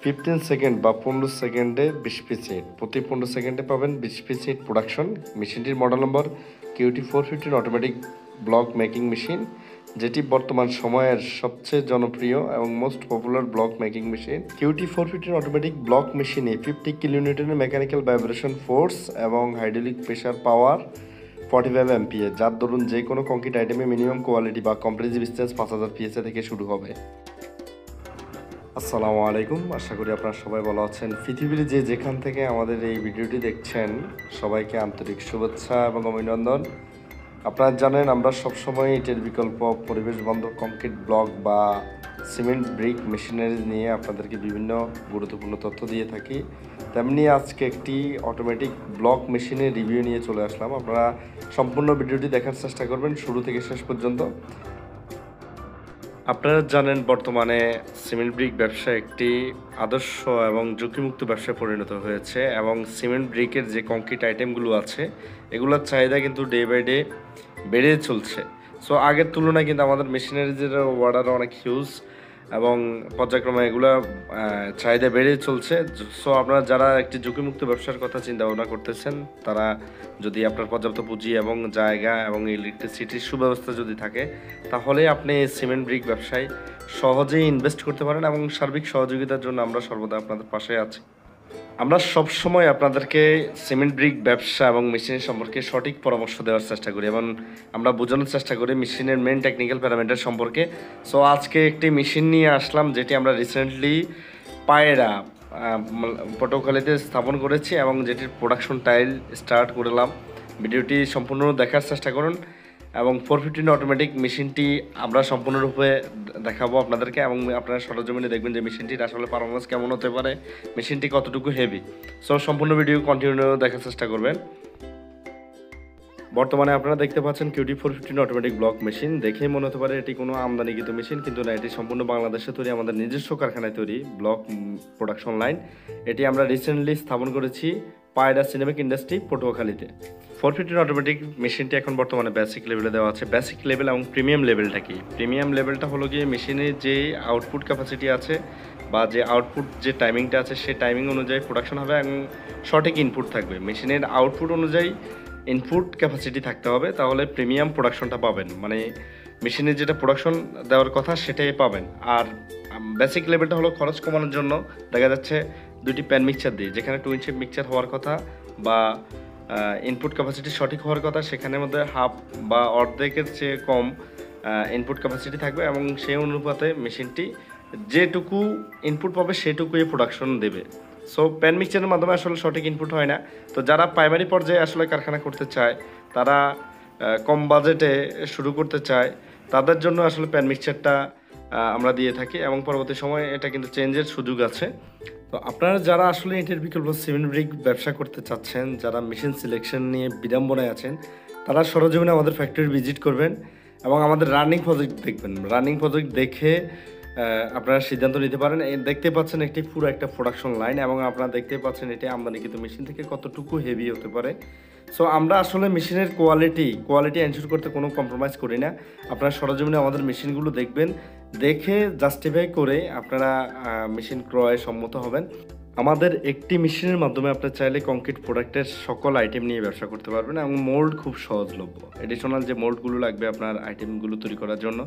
15 second বা 15 সেকেন্ডে 20 piece ইট, প্রতি 15 সেকেন্ডে পাবেন 20 পিস ইট প্রোডাকশন। মেশিনটির model number QT415 automatic block making machine, যেটি বর্তমান সময়ের সবচেয়ে জনপ্রিয় এবং most popular block making machine. QT415 automatic block মেশিনে 50 কিলোনিউটনের মেকানিক্যাল ভাইব্রেশন ফোর্স এবং হাইড্রোলিক প্রেশার পাওয়ার 45 MPa, যার দরুন যে কোনো কংক্রিট আইটেমে মিনিমাম কোয়ালিটি বা কম্প্রেসিভ স্ট্রেন্থ 5000 PSI থেকে শুরু হবে। আসসালামু আলাইকুম, আশা করি আপনারা সবাই ভালো আছেন। পৃথিবীর যেখান থেকে আমাদের এই ভিডিওটি দেখছেন, সবাইকে আন্তরিক শুভেচ্ছা এবং অভিনন্দন। আপনারা জানেন আমরা সবসময় ইটের বিকল্প পরিবেশ বান্ধব কংক্রিট ব্লক বা সিমেন্ট ব্রিক মেশিনারি নিয়ে আপনাদেরকে বিভিন্ন গুরুত্বপূর্ণ তথ্য দিয়ে থাকি। তেমনি আজকে একটি অটোমেটিক ব্লক মেশিনের রিভিউ নিয়ে চলে আসলাম। আপনারা সম্পূর্ণ ভিডিওটি দেখার চেষ্টা করবেন শুরু থেকে শেষ পর্যন্ত। আপনারা জানেন বর্তমানে সিমেন্ট ব্রিক ব্যবসা একটি আদর্শ এবং ঝুঁকিমুক্ত ব্যবসায় পরিণত হয়েছে, এবং সিমেন্ট ব্রিকের যে কংক্রিট আইটেমগুলো আছে এগুলোর চাহিদা কিন্তু ডে বাই ডে বেড়ে চলছে। সো আগের তুলনায় কিন্তু আমাদের মেশিনারিজের অর্ডার অনেক হিউজ এবং পর্যায়ক্রমে এগুলো চাহিদা বেড়ে চলছে। সো আপনারা যারা একটি ঝুঁকিমুক্ত ব্যবসার কথা চিন্তা ভাবনা করতেছেন, তারা যদি আপনার পর্যাপ্ত পুঁজি এবং জায়গা এবং ইলেকট্রিসিটির সুব্যবস্থা যদি থাকে, তাহলে আপনি সিমেন্ট ব্রিক ব্যবসায় সহজেই ইনভেস্ট করতে পারেন, এবং সার্বিক সহযোগিতার জন্য আমরা সর্বদা আপনাদের পাশে আছি। আমরা সবসময় আপনাদেরকে সিমেন্ট ব্রিক ব্যবসা এবং মেশিনের সম্পর্কে সঠিক পরামর্শ দেওয়ার চেষ্টা করি, এবং আমরা বোঝানোর চেষ্টা করি মেশিনের মেন টেকনিক্যাল প্যারামিটার সম্পর্কে। সো আজকে একটি মেশিন নিয়ে আসলাম, যেটি আমরা রিসেন্টলি পায়রা পটুয়াখালীতে স্থাপন করেছি এবং যেটির প্রোডাকশন টাইল স্টার্ট করলাম। ভিডিওটি সম্পূর্ণ দেখার চেষ্টা করুন, এবং 415 অটোমেটিক মেশিনটি আমরা সম্পূর্ণরূপে দেখাবো আপনাদেরকে, এবং আপনারা সরজমিনে দেখবেন যে মেশিনটির আসলে পারফরমেন্স কেমন হতে পারে, মেশিনটি কতটুকু হেভি। সো সম্পূর্ণ ভিডিও কন্টিনিউ দেখার চেষ্টা করবেন। বর্তমানে আপনারা দেখতে পাচ্ছেন QT415 অটোমেটিক ব্লক মেশিন। দেখেই মনে হতে পারে এটি কোনো আমদানিকৃত মেশিন, কিন্তু না, এটি সম্পূর্ণ বাংলাদেশে তৈরি, আমাদের নিজস্ব কারখানায় তৈরি ব্লক প্রোডাকশন লাইন। এটি আমরা রিসেন্টলি স্থাপন করেছি পায়রা সিনেমিক ইন্ডাস্ট্রি পটুয়াখালীতে। 415 অটোমেটিক মেশিনটি এখন বর্তমানে বেসিক লেভেলে দেওয়া আছে। বেসিক লেভেল এবং প্রিমিয়াম লেভেলটা কি? প্রিমিয়াম লেভেলটা হলো গিয়ে মেশিনের যে আউটপুট ক্যাপাসিটি আছে বা যে আউটপুট যে টাইমিংটা আছে, সেই টাইমিং অনুযায়ী প্রোডাকশন হবে এবং সঠিক ইনপুট থাকবে। মেশিনের আউটপুট অনুযায়ী ইনপুট ক্যাপাসিটি থাকতে হবে, তাহলে প্রিমিয়াম প্রোডাকশনটা পাবেন, মানে মেশিনের যেটা প্রোডাকশন দেওয়ার কথা সেটাই পাবেন। আর বেসিক লেভেলটা হলো খরচ কমানোর জন্য দেখা যাচ্ছে দুটি প্যান মিক্সচার দিয়ে, যেখানে 2 ইঞ্চি মিক্সচার হওয়ার কথা বা ইনপুট ক্যাপাসিটি সঠিক হওয়ার কথা, সেখানের মধ্যে হাফ বা অর্ধেকের চেয়ে কম ইনপুট ক্যাপাসিটি থাকবে, এবং সেই অনুপাতে মেশিনটি যেটুকু ইনপুট পাবে সেটুকুই প্রোডাকশন দেবে। সো প্যান মিক্সচারের মাধ্যমে আসলে সঠিক ইনপুট হয় না। তো যারা প্রাইমারি পর্যায়ে আসলে কারখানা করতে চায়, তারা কম বাজেটে শুরু করতে চায়, তাদের জন্য আসলে প্যান মিক্সচারটা আমরা দিয়ে থাকি, এবং পরবর্তী সময়ে এটা কিন্তু চেঞ্জের সুযোগ আছে। তো আপনারা যারা আসলে এটার বিকল্প সিমেন্ট ব্রিক ব্যবসা করতে চাচ্ছেন, যারা মেশিন সিলেকশন নিয়ে বিড়ম্বনায় আছেন, তারা সরজমিনে আমাদের ফ্যাক্টরি ভিজিট করবেন এবং আমাদের রানিং প্রজেক্ট দেখবেন। রানিং প্রজেক্ট দেখে আপনারা সিদ্ধান্ত নিতে পারেন। দেখতে পাচ্ছেন একটি পুরো একটা প্রোডাকশন লাইন, এবং আপনারা দেখতে পাচ্ছেন এটি আমদানিকৃত মেশিন থেকে কতটুকু হেভি হতে পারে। সো আমরা আসলে মেশিনের কোয়ালিটি এনশিওর করতে কোনো কম্প্রোমাইজ করি না। আপনারা সরজমিনে আমাদের মেশিনগুলো দেখবেন, দেখে জাস্টিফাই করে আপনারা মেশিন ক্রয়ে সম্মত হবেন। আমাদের একটি মেশিনের মাধ্যমে আপনার চাইলে কংক্রিট প্রোডাক্টের সকল আইটেম নিয়ে ব্যবসা করতে পারবেন, এবং মোল্ড খুব সহজলভ্য। এডিশনাল যে মোল্ডগুলো লাগবে আপনার আইটেমগুলো তৈরি করার জন্য,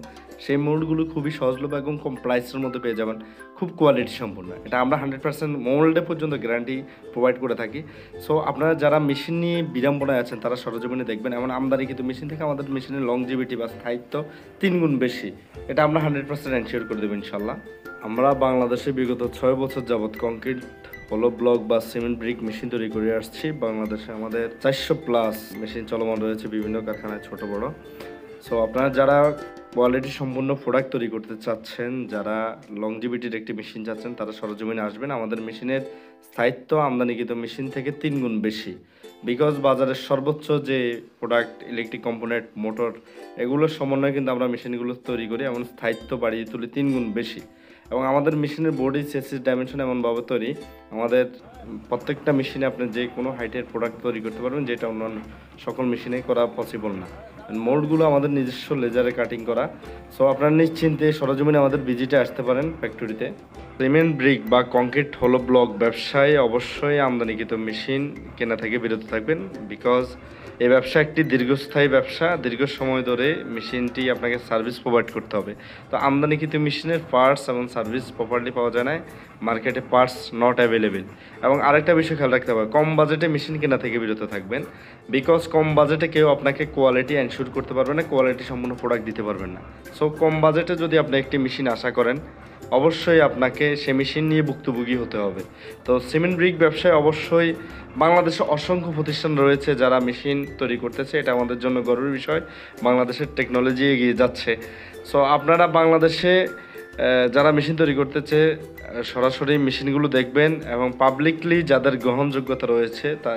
সেই মোল্ডগুলো খুবই সহজলভ্য এবং কম প্রাইসের মধ্যে পেয়ে যাবেন, খুব কোয়ালিটি সম্পূর্ণ। এটা আমরা 100% মোল্ডে পর্যন্ত গ্যারান্টি প্রোভাইড করে থাকি। সো আপনারা যারা মেশিন নিয়ে বিড়ম্বনায় আছেন, তারা সরজমিনে দেখবেন। এমন আমদানিকৃত মেশিন থেকে আমাদের মেশিনের লংজিভিটি বা স্থায়িত্ব 3 গুণ বেশি, এটা আমরা 100% এনশিওর করে দেবো ইনশাল্লাহ। আমরা বাংলাদেশে বিগত 6 বছর যাবৎ কংক্রিট হলো ব্লক বা সিমেন্ট ব্রিক মেশিন তৈরি করে আসছি। বাংলাদেশে আমাদের 400+ মেশিন চলমান রয়েছে বিভিন্ন কারখানায়, ছোট বড়। সো আপনারা যারা কোয়ালিটি সম্পূর্ণ প্রোডাক্ট তৈরি করতে চাচ্ছেন, যারা লংজিভিটির একটি মেশিন চাচ্ছেন, তারা সরজমিনে আসবেন। আমাদের মেশিনের স্থায়িত্ব আমদানিকৃত মেশিন থেকে 3 গুণ বেশি, বিকজ বাজারের সর্বোচ্চ যে প্রোডাক্ট ইলেকট্রিক কম্পোনেন্ট, মোটর, এগুলোর সমন্বয়ে কিন্তু আমরা মেশিনগুলো তৈরি করি, এমন স্থায়িত্ব বাড়িয়ে তুলি 3 গুণ বেশি। এবং আমাদের মেশিনের বডি চেসিস ডাইমেনশন এমনভাবে তৈরি, আমাদের প্রত্যেকটা মেশিনে আপনি যে কোনো হাইটের প্রোডাক্ট তৈরি করতে পারবেন, যেটা অন্যান্য সকল মেশিনে করা পসিবল না। মোল্ডগুলো আমাদের নিজস্ব লেজারে কাটিং করা। সো আপনারা নিশ্চিন্তে সরজমিনে আমাদের ভিজিটে আসতে পারেন ফ্যাক্টরিতে। সিমেন্ট ব্রিক বা কংক্রিট হলো ব্লক ব্যবসায় অবশ্যই আমদানিকৃত মেশিন কেনা থেকে বিরত থাকবেন, বিকজ এই ব্যবসা একটি দীর্ঘস্থায়ী ব্যবসা। দীর্ঘ সময় ধরে মেশিনটি আপনাকে সার্ভিস প্রোভাইড করতে হবে। তো আমদানিকৃত মেশিনের পার্টস এবং সার্ভিস প্রপারলি পাওয়া যায় না, মার্কেটে পার্টস নট অ্যাভেলেবেল। এবং আরেকটা বিষয় খেয়াল রাখতে হবে, কম বাজেটে মেশিন কেনা থেকে বিরত থাকবেন, বিকজ কম বাজেটে কেউ আপনাকে কোয়ালিটি এনশিওর করতে পারবে না, কোয়ালিটি সম্পূর্ণ প্রোডাক্ট দিতে পারবেন না। সো কম বাজেটে যদি আপনি একটি মেশিন আশা করেন, অবশ্যই আপনাকে সে মেশিন নিয়ে ভুক্তভোগী হতে হবে। তো সিমেন্ট ব্রিক ব্যবসায় অবশ্যই বাংলাদেশে অসংখ্য প্রতিষ্ঠান রয়েছে যারা মেশিন তৈরি করতেছে, এটা আমাদের জন্য গর্বের বিষয়। বাংলাদেশের টেকনোলজি এগিয়ে যাচ্ছে। সো আপনারা বাংলাদেশে যারা মেশিন তৈরি করতেছে সরাসরি মেশিনগুলো দেখবেন এবং পাবলিকলি যাদের গ্রহণযোগ্যতা রয়েছে তা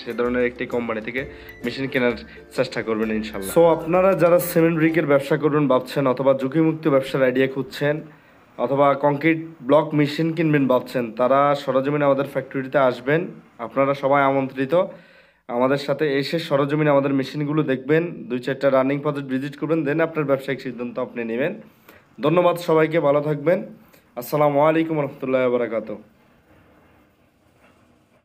সে ধরনের একটি কোম্পানি থেকে মেশিন কেনার চেষ্টা করবেন ইনশাল্লাহ। সো আপনারা যারা সিমেন্ট ব্রিকের ব্যবসা করবেন ভাবছেন, অথবা ঝুঁকিমুক্ত ব্যবসার আইডিয়া খুঁজছেন, অথবা কংক্রিট ব্লক মেশিন কিনবেন ভাবছেন, তারা সরজমিনে আমাদের ফ্যাক্টরিতে আসবেন। আপনারা সবাই আমন্ত্রিত। আমাদের সাথে এসে সরজমিনে আমাদের মেশিনগুলো দেখবেন, 2-4টা রানিং প্রজেক্ট ভিজিট করবেন, দেন আপনার ব্যবসায়িক সিদ্ধান্ত আপনি নেবেন। ধন্যবাদ সবাইকে, ভালো থাকবেন। আসসালামু আলাইকুম রহমতুল্লাহি ওয়া বারাকাতুহু।